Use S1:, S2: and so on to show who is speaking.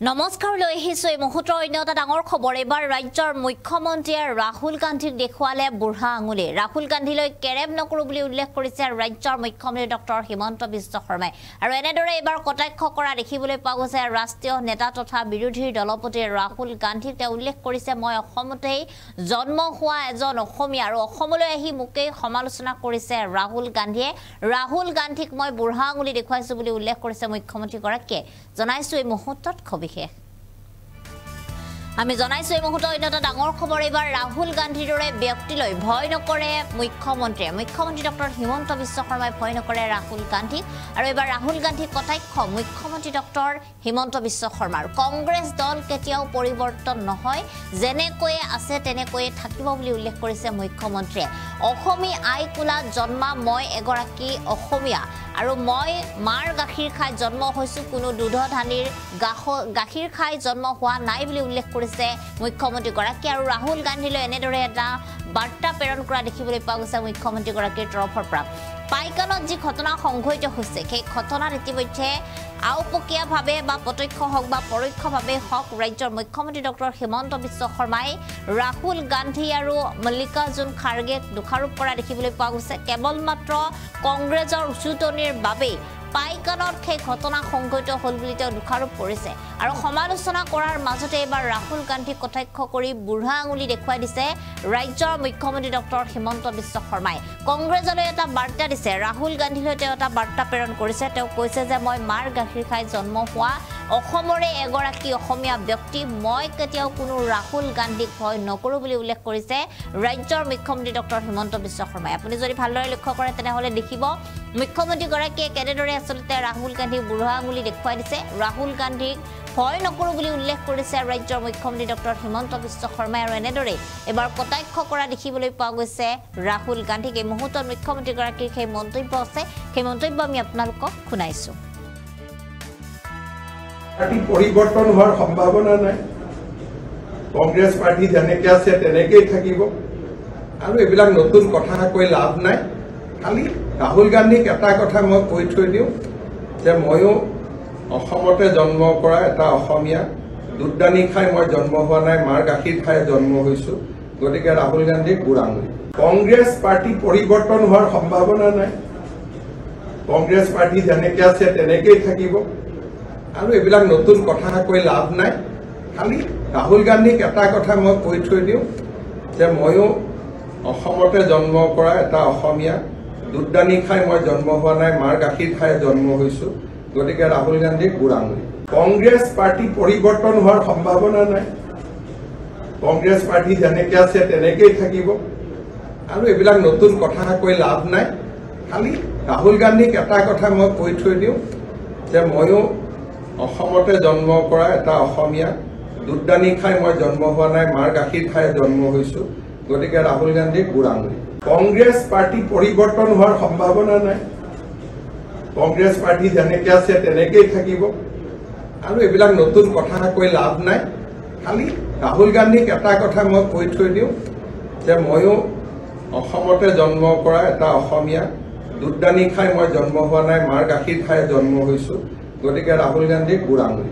S1: নমস্কাৰ লৈ আহিছো এই মুহূৰ্তৰ অন্য এটা ডাঙৰ খবৰ এবাৰ ৰাজ্যৰ মুখ্যমন্ত্ৰী ৰাহুল গান্ধীক দেখুৱালে বুঢ়া আঙুলি ৰাহুল গান্ধীলৈ কেৰেম নকৰো বুলি উল্লেখ কৰিছে ৰাজ্যৰ মুখ্যমন্ত্ৰী ডক্টৰ হিমন্ত বিশ্ব শৰ্মাই আৰু এনেদৰে এবাৰ কটাক্ষ কৰা দেখিবলৈ পোৱা গৈছে ৰাষ্ট্ৰীয় নেতা তথা বিৰোধী দলপতি ৰাহুল গান্ধীক তেওঁ উল্লেখ কৰিছে মই অসমতেই জন্ম হোৱা এজন অসমীয়া আৰু অসমলৈ আহি মুকেই সমালোচনা কৰিছে ৰাহুল গান্ধীক মই বুঢ়া আঙুলি দেখুৱাইছো বুলি উল্লেখ কৰিছে মুখ্যমন্ত্ৰী গৰাকীয়ে জনাইছো এই মুহূৰ্তত আমি জনাইছো এই মুহূৰ্তত এটা ডাঙৰ খবৰ এবাৰ ৰাহুল গান্ধীৰ দৰে ব্যক্তিলৈ ভয় নকৰে মুখ্যমন্ত্ৰী ডক্টৰ হিমন্ত বিশ্ব শৰ্মাই ভয় নকৰে ৰাহুল গান্ধীক আৰু এবাৰ ৰাহুল গান্ধী কটাক্ষ মুখ্যমন্ত্ৰী ডক্টৰ হিমন্ত বিশ্ব শৰ্মাৰ কংগ্ৰেছ দল কেতিয়াও পৰিৱৰ্তন নহয় যেনেকৈ আছে তেনেকৈ থাকিব বুলি উল্লেখ কৰিছে মুখ্যমন্ত্ৰীয়ে অসমী আই কুলাত জন্মা মই এগৰাকী অসমীয়া আৰু মই মাৰ গাখীৰ খাই জন্ম হৈছো কোনো দুধধানীৰ গাখীৰ খাই জন্ম হোৱা নাই বুলি উল্লেখ কৰিছে মুখ্যমন্ত্ৰী গৰাকী আৰু ৰাহুল গান্ধীলৈ এনেদৰে এটা বাৰ্তা প্ৰেৰণ কৰা দেখিবলৈ পোৱা গৈছে মুখ্যমন্ত্ৰী গৰাকীৰ তৰফৰ পৰা পাইকানত যি ঘটনা সংঘটিত হৈছে সেই ঘটনাত ইতিমধ্যে আওপকীয়াভাৱে বা প্ৰত্যক্ষ হওক বা পৰোক্ষভাৱে হওক ৰাজ্যৰ মুখ্যমন্ত্ৰী ডক্টৰ হিমন্ত বিশ্ব শৰ্মাই ৰাহুল গান্ধী আৰু মল্লিকাৰ্জুন খাৰ্গেক দোষাৰোপ কৰা দেখিবলৈ পোৱা গৈছে কেৱল মাত্ৰ কংগ্ৰেছৰ উচুতনিৰ বাবে পাইকানত সেই ঘটনা সংঘটিত হল বুলি তেওঁ দোষাৰোপ কৰিছে আৰু সমালোচনা কৰাৰ মাজতে এবাৰ ৰাহুল গান্ধীক কটাক্ষ কৰি বুঢ়া আঙুলি দেখুৱাই দিছে ৰাজ্যৰ মুখ্যমন্ত্ৰী ডক্টৰ হিমন্ত বিশ্ব শৰ্মাই কংগ্ৰেছলৈ এটা বাৰ্তা দিছে ৰাহুল গান্ধীলৈ তেওঁ এটা বাৰ্তা প্ৰেৰণ কৰিছে তেওঁ কৈছে যে মই মাৰ গাখীৰ খাই জন্ম হোৱা অসমৰে এগৰাকী অসমীয়া ব্যক্তি মই কেতিয়াও কোনো ৰাহুল গান্ধীক ভয় নকৰো বুলি উল্লেখ কৰিছে ৰাজ্যৰ মুখ্যমন্ত্ৰী ডক্টৰ হিমন্ত বিশ্ব শৰ্মাই আপুনি যদি ভালদৰে লক্ষ্য কৰে তেনেহলে দেখিব মুখ্যমন্ত্ৰী গৰাকীয়ে কেনেদৰে আসলতে ৰাহুল গান্ধীক বুঢ়া আঙুলি দেখুৱাই দিছে ৰাহুল গান্ধীক ভয় নকৰো বুলি উল্লেখ কৰিছে ৰাজ্যৰ মুখ্যমন্ত্ৰী ডক্টৰ হিমন্ত বিশ্ব শৰ্মাই আৰু এনেদৰে এবাৰ কটাক্ষ কৰা দেখিবলৈ পোৱা গৈছে ৰাহুল গান্ধীক এই মুহূৰ্তত মুখ্যমন্ত্ৰী গৰাকীৰ সেই মন্তব্য আছে সেই মন্তব্য আমি আপোনালোকক শুনাইছো
S2: পাৰ্টি পৰিৱৰ্তন হোৱাৰ সম্ভাৱনা নাই কংগ্ৰেছ পাৰ্টি যেনেকৈ আছে তেনেকৈ থাকিব আৰু এইবিলাক নতুন কথা কৈ লাভ নাই খালি ৰাহুল গান্ধীক এটা কথা মই কৈ থৈ দিওঁ যে ময়ো অসমতে জন্ম কৰা এটা অসমীয়া দুধদানি খাই মই জন্ম হোৱা নাই মাৰ গাখীৰ খাই জন্ম হৈছো গতিকে ৰাহুল গান্ধীক বুঢ়া আঙুলি কংগ্ৰেছ পাৰ্টি পৰিৱৰ্তন হোৱাৰ সম্ভাৱনা নাই কংগ্ৰেছ পাৰ্টি যেনেকৈ আছে তেনেকৈ থাকিব আৰু এইবিলাক নতুন কথা কৈ লাভ নাই খালি ৰাহুল গান্ধীক এটা কথা মই কৈ থৈ দিওঁ যে ময়ো অসমতে জন্ম কৰা এটা অসমীয়া দুধদানি খাই মই জন্ম হোৱা নাই মাৰ গাখীৰ খাই জন্ম হৈছো গতিকে ৰাহুল গান্ধীক বুঢ়া আঙুলি কংগ্ৰেছ পাৰ্টি পৰিৱৰ্তন হোৱাৰ সম্ভাৱনা নাই কংগ্ৰেছ পাৰ্টি যেনেকৈ আছে তেনেকৈ থাকিব আৰু এইবিলাক নতুন কথা কৈ লাভ নাই খালি ৰাহুল গান্ধীক এটা কথা মই কৈ থৈ দিওঁ যে ময়ো অসমতে জন্ম কৰা এটা অসমীয়া দুধদানি খাই মই জন্ম হোৱা নাই মাৰ গাখীৰ খাই জন্ম হৈছো গতিকে ৰাহুল গান্ধীক বুঢ়া আঙুলি কংগ্ৰেছ পাৰ্টি পৰিৱৰ্তন হোৱাৰ সম্ভাৱনা নাই কংগ্ৰেছ পাৰ্টি যেনেকৈ আছে তেনেকৈ থাকিব আৰু এইবিলাক নতুন কথা কৈ লাভ নাই খালি ৰাহুল গান্ধীক এটা কথা মই কৈ থৈ দিওঁ যে ময়ো অসমতে জন্ম কৰা এটা অসমীয়া দুধদানি খাই মই জন্ম হোৱা নাই মাৰ গাখীৰ খাই জন্ম হৈছো গতিকে ৰাহুল গান্ধীক বুঢ়া আঙুলি